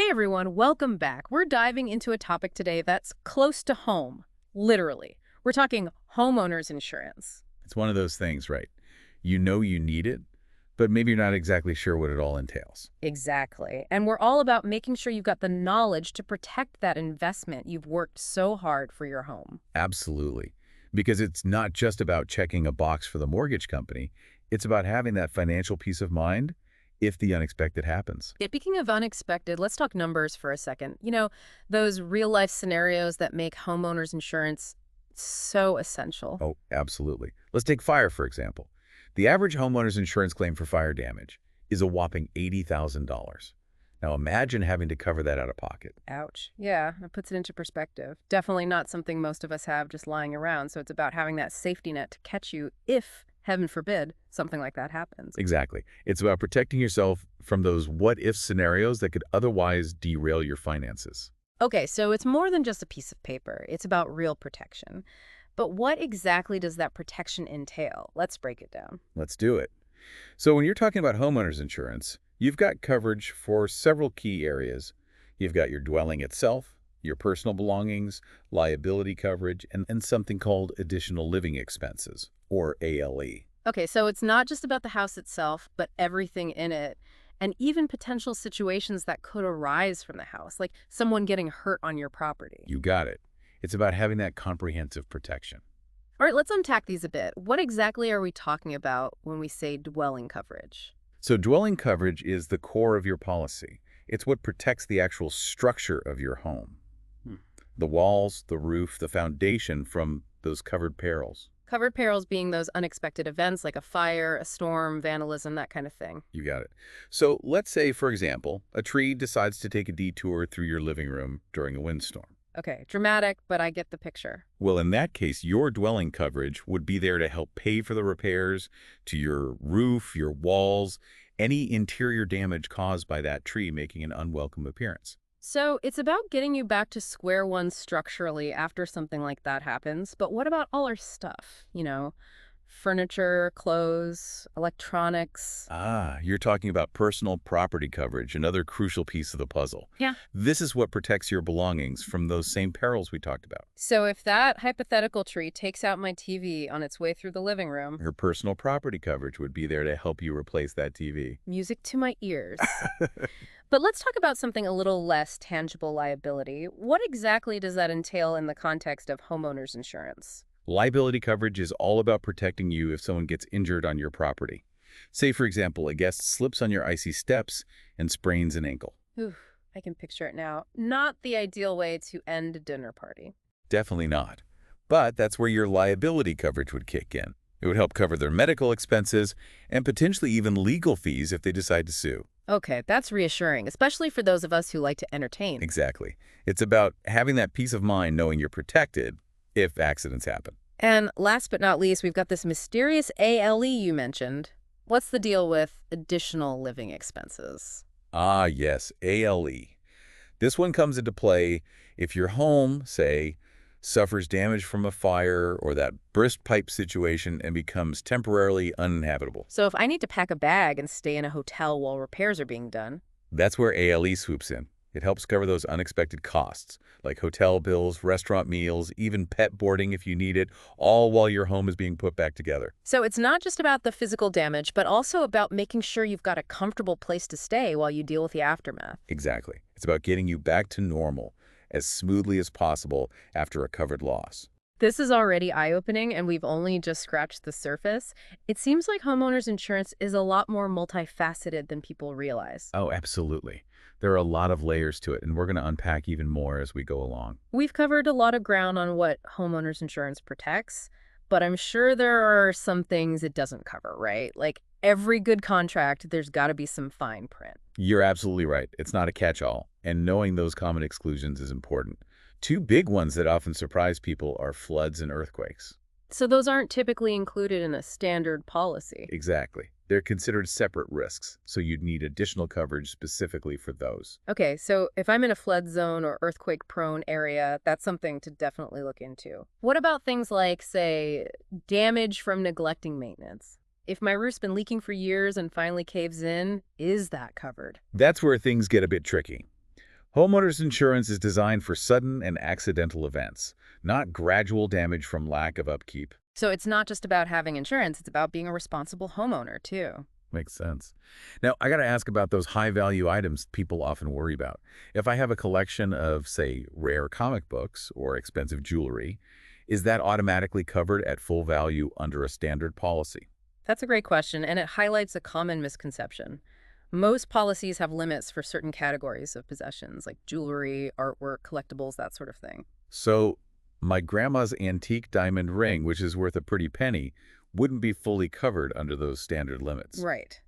Hey everyone, welcome back. We're diving into a topic today that's close to home, literally. We're talking homeowners insurance. It's one of those things, right? You know you need it, but maybe you're not exactly sure what it all entails. Exactly. And we're all about making sure you've got the knowledge to protect that investment you've worked so hard for your home. Absolutely. Because it's not just about checking a box for the mortgage company. It's about having that financial peace of mind if the unexpected happens. Speaking of unexpected, let's talk numbers for a second. Those real life scenarios that make homeowners insurance so essential. Oh, absolutely. Let's take fire, for example. The average homeowner's insurance claim for fire damage is a whopping $80,000. Now imagine having to cover that out of pocket. Ouch. Yeah, that puts it into perspective. Definitely not something most of us have just lying around. So it's about having that safety net to catch you if, heaven forbid, something like that happens. Exactly. It's about protecting yourself from those what-if scenarios that could otherwise derail your finances. Okay, so it's more than just a piece of paper. It's about real protection. But what exactly does that protection entail? Let's break it down. Let's do it. So when you're talking about homeowners insurance, you've got coverage for several key areas. You've got your dwelling itself, your personal belongings, liability coverage, and something called additional living expenses, or ALE. Okay, so it's not just about the house itself, but everything in it, and even potential situations that could arise from the house, like someone getting hurt on your property. You got it. It's about having that comprehensive protection. All right, let's unpack these a bit. What exactly are we talking about when we say dwelling coverage? So dwelling coverage is the core of your policy. It's what protects the actual structure of your home. Hmm. The walls, the roof, the foundation from those covered perils. Covered perils being those unexpected events like a fire, a storm, vandalism, that kind of thing. You got it. So let's say, for example, a tree decides to take a detour through your living room during a windstorm. Okay, dramatic, but I get the picture. Well, in that case, your dwelling coverage would be there to help pay for the repairs to your roof, your walls, any interior damage caused by that tree making an unwelcome appearance. So it's about getting you back to square one structurally after something like that happens. But what about all our stuff? Furniture, clothes, electronics. You're talking about personal property coverage, another crucial piece of the puzzle. Yeah. This is what protects your belongings from those same perils we talked about. So if that hypothetical tree takes out my TV on its way through the living room, Your personal property coverage would be there to help you replace that TV. music to my ears. But let's talk about something a little less tangible liability. What exactly does that entail in the context of homeowners insurance? Liability coverage is all about protecting you if someone gets injured on your property. Say, for example, a guest slips on your icy steps and sprains an ankle. Oof, I can picture it now. Not the ideal way to end a dinner party. Definitely not. But that's where your liability coverage would kick in. It would help cover their medical expenses and potentially even legal fees if they decide to sue. Okay, that's reassuring, especially for those of us who like to entertain. Exactly. It's about having that peace of mind knowing you're protected if accidents happen. And last but not least, we've got this mysterious ALE you mentioned. What's the deal with additional living expenses? Yes, ALE. This one comes into play if your home, say, suffers damage from a fire or that burst pipe situation and becomes temporarily uninhabitable. So if I need to pack a bag and stay in a hotel while repairs are being done. That's where ALE swoops in. It helps cover those unexpected costs, like hotel bills, restaurant meals, even pet boarding if you need it, all while your home is being put back together. So it's not just about the physical damage, but also about making sure you've got a comfortable place to stay while you deal with the aftermath. Exactly. It's about getting you back to normal as smoothly as possible after a covered loss. This is already eye-opening, and we've only just scratched the surface. It seems like homeowners insurance is a lot more multifaceted than people realize. Oh, absolutely. There are a lot of layers to it, and we're going to unpack even more as we go along. We've covered a lot of ground on what homeowners insurance protects, but I'm sure there are some things it doesn't cover, right? Like every good contract, there's got to be some fine print. You're absolutely right. It's not a catch-all, and knowing those common exclusions is important. Two big ones that often surprise people are floods and earthquakes. So those aren't typically included in a standard policy. Exactly. They're considered separate risks, so you'd need additional coverage specifically for those. Okay, so if I'm in a flood zone or earthquake-prone area, that's something to definitely look into. What about things like, say, damage from neglecting maintenance? If my roof's been leaking for years and finally caves in, is that covered? That's where things get a bit tricky. Homeowners insurance is designed for sudden and accidental events, not gradual damage from lack of upkeep. So it's not just about having insurance, it's about being a responsible homeowner, too. Makes sense. Now, I got to ask about those high-value items people often worry about. If I have a collection of, say, rare comic books or expensive jewelry, is that automatically covered at full value under a standard policy? That's a great question, and it highlights a common misconception. Most policies have limits for certain categories of possessions, like jewelry, artwork, collectibles, that sort of thing. So, my grandma's antique diamond ring, which is worth a pretty penny, wouldn't be fully covered under those standard limits. Right.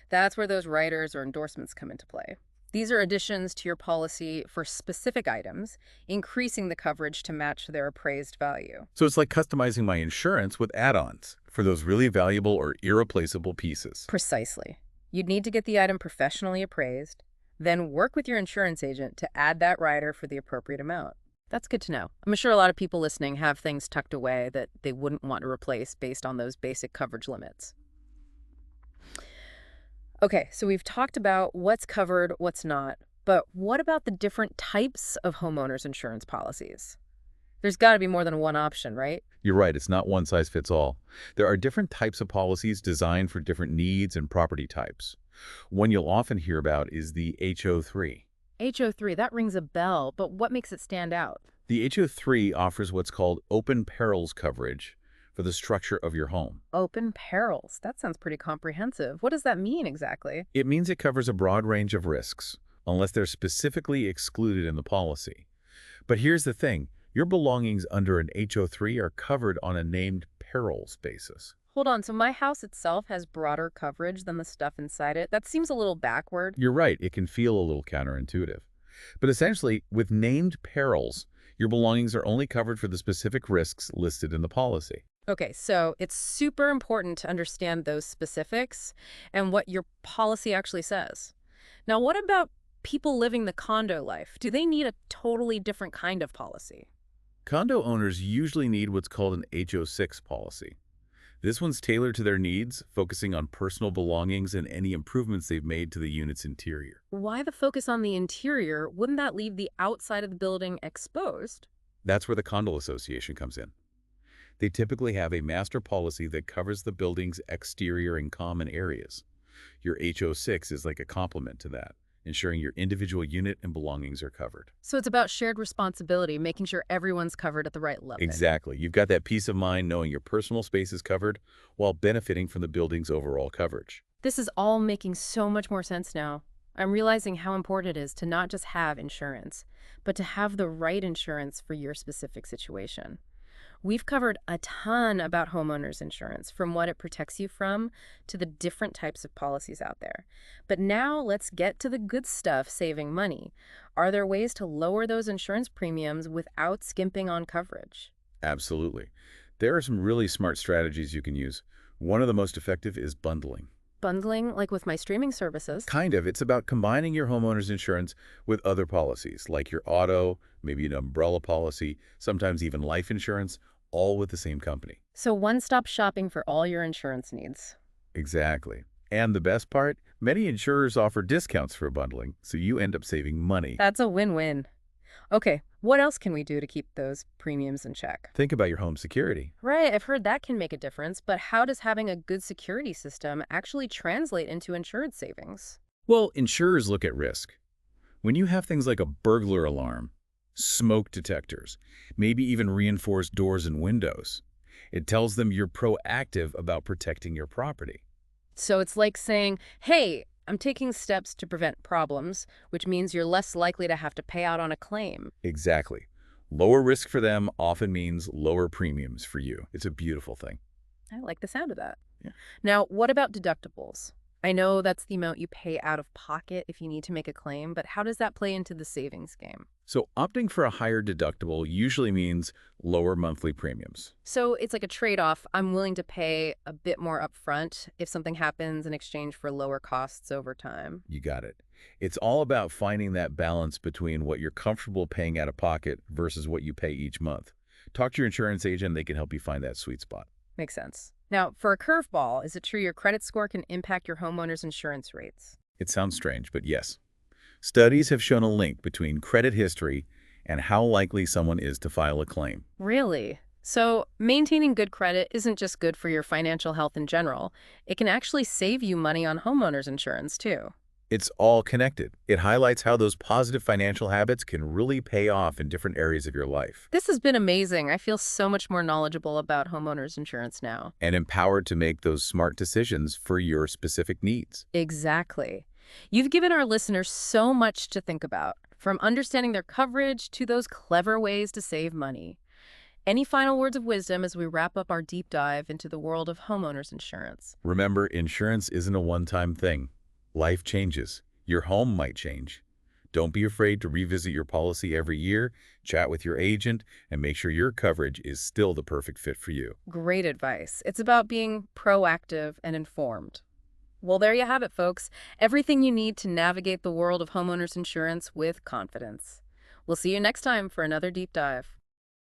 That's where those riders or endorsements come into play. These are additions to your policy for specific items, increasing the coverage to match their appraised value. So it's like customizing my insurance with add-ons for those really valuable or irreplaceable pieces. Precisely. You'd need to get the item professionally appraised, then work with your insurance agent to add that rider for the appropriate amount. That's good to know. I'm sure a lot of people listening have things tucked away that they wouldn't want to replace based on those basic coverage limits. Okay, so we've talked about what's covered, what's not, but what about the different types of homeowners insurance policies? There's got to be more than one option, right? You're right, it's not one size fits all. There are different types of policies designed for different needs and property types. One you'll often hear about is the HO3. HO3, that rings a bell, but what makes it stand out? The HO3 offers what's called open perils coverage for the structure of your home. Open perils. That sounds pretty comprehensive. What does that mean exactly? It means it covers a broad range of risks, unless they're specifically excluded in the policy. But here's the thing. Your belongings under an HO3 are covered on a named perils basis. Hold on, so my house itself has broader coverage than the stuff inside it? That seems a little backward. You're right, it can feel a little counterintuitive. But essentially, with named perils, your belongings are only covered for the specific risks listed in the policy. Okay, so it's super important to understand those specifics and what your policy actually says. Now, what about people living the condo life? Do they need a totally different kind of policy? Condo owners usually need what's called an HO6 policy. This one's tailored to their needs, focusing on personal belongings and any improvements they've made to the unit's interior. Why the focus on the interior? Wouldn't that leave the outside of the building exposed? That's where the condo association comes in. They typically have a master policy that covers the building's exterior and common areas. Your HO6 is like a complement to that, ensuring your individual unit and belongings are covered. So it's about shared responsibility, making sure everyone's covered at the right level. Exactly. You've got that peace of mind knowing your personal space is covered while benefiting from the building's overall coverage. This is all making so much more sense now. I'm realizing how important it is to not just have insurance, but to have the right insurance for your specific situation. We've covered a ton about homeowners insurance, from what it protects you from to the different types of policies out there. But now let's get to the good stuff, saving money. Are there ways to lower those insurance premiums without skimping on coverage? Absolutely. There are some really smart strategies you can use. One of the most effective is bundling. Bundling, like with my streaming services? Kind of. It's about combining your homeowner's insurance with other policies, like your auto, maybe an umbrella policy, sometimes even life insurance, all with the same company. So one-stop shopping for all your insurance needs. Exactly. And the best part, many insurers offer discounts for bundling, so you end up saving money. That's a win-win. Okay, what else can we do to keep those premiums in check? Think about your home security. Right, I've heard that can make a difference, but how does having a good security system actually translate into insurance savings? Well, insurers look at risk. When you have things like a burglar alarm, smoke detectors, maybe even reinforced doors and windows, it tells them you're proactive about protecting your property. So it's like saying, hey, I'm taking steps to prevent problems, which means you're less likely to have to pay out on a claim. Exactly. Lower risk for them often means lower premiums for you. It's a beautiful thing. I like the sound of that. Yeah. Now, what about deductibles? I know that's the amount you pay out of pocket if you need to make a claim, but how does that play into the savings game? So opting for a higher deductible usually means lower monthly premiums. So it's like a trade-off. I'm willing to pay a bit more upfront if something happens in exchange for lower costs over time. You got it. It's all about finding that balance between what you're comfortable paying out of pocket versus what you pay each month. Talk to your insurance agent. They can help you find that sweet spot. Makes sense. Now, for a curveball, is it true your credit score can impact your homeowner's insurance rates? It sounds strange, but yes. Studies have shown a link between credit history and how likely someone is to file a claim. Really? So, maintaining good credit isn't just good for your financial health in general. It can actually save you money on homeowners insurance, too. It's all connected. It highlights how those positive financial habits can really pay off in different areas of your life, This has been amazing. I feel so much more knowledgeable about homeowners insurance now. and empowered to make those smart decisions for your specific needs. Exactly. You've given our listeners so much to think about, from understanding their coverage to those clever ways to save money. Any final words of wisdom as we wrap up our deep dive into the world of homeowners insurance? Remember, insurance isn't a one-time thing. Life changes. Your home might change. Don't be afraid to revisit your policy every year, chat with your agent, and make sure your coverage is still the perfect fit for you. Great advice. It's about being proactive and informed. Well, there you have it, folks. Everything you need to navigate the world of homeowners insurance with confidence. We'll see you next time for another deep dive.